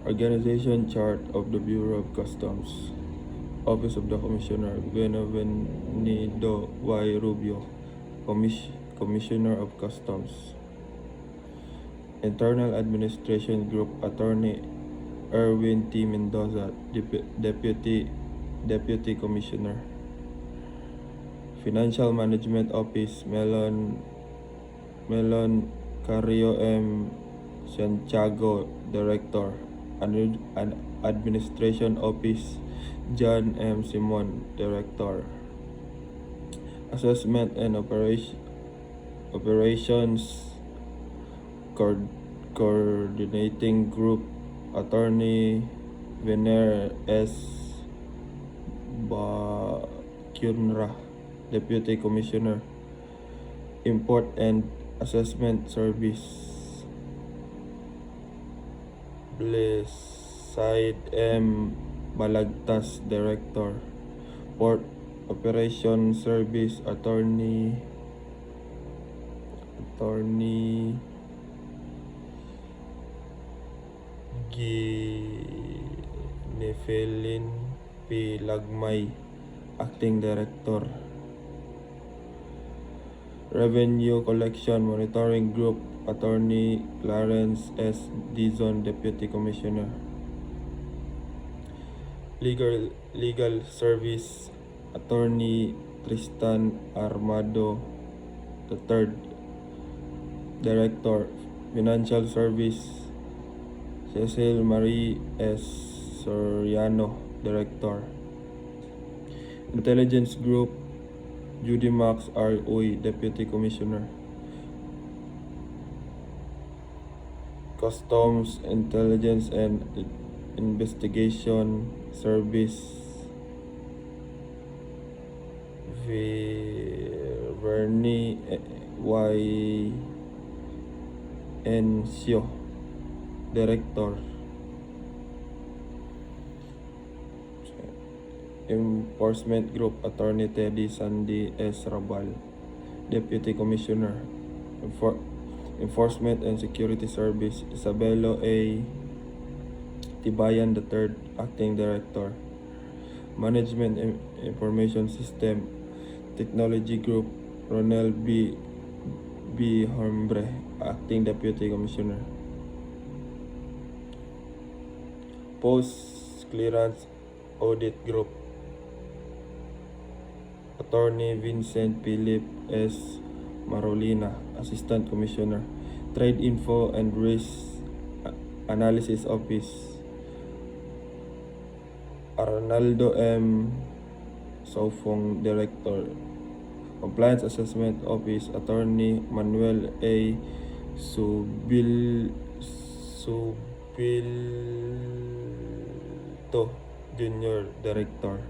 Organization chart of the Bureau of Customs. Office of the Commissioner, Benvenido Y. Rubio, Commissioner of Customs. Internal Administration Group, Attorney Erwin T. Mendoza, Deputy Commissioner. Financial Management Office, Melon Carrillo M. Santiago, Director. Administration Office, John M. Simon, Director. Assessment and Operations Coordinating Group, Attorney Vener S. Bacunra, Deputy Commissioner. Import and Assessment Service, Bleside M. Balagtas, Director. Port Operation Service, Attorney Ginefelin P. Lagmay, Acting Director. Revenue Collection Monitoring Group, Attorney Clarence S. Dizon, Deputy Commissioner. Legal Service, Attorney Tristan Armado III, Director. Financial Service, Cecil Marie S. Soriano, Director. Intelligence Group, Judy Max R. Uy, Deputy Commissioner. Customs Intelligence and Investigation Service, Vernie Y. Encio, Director. Enforcement Group, Attorney Teddy Sandy S. Rabal, Deputy Commissioner. Enforcement and Security Service, Isabelo A. Tibayan III, Acting Director. Management Information System Technology Group, Ronel B. Hombre, Acting Deputy Commissioner. Post Clearance Audit Group, Attorney Vincent Philip S. Marolina, Assistant Commissioner. Trade Info and Risk Analysis Office, Arnaldo M. Saufong, Director. Compliance Assessment Office, Attorney Manuel A. Subilto, Jr., Director.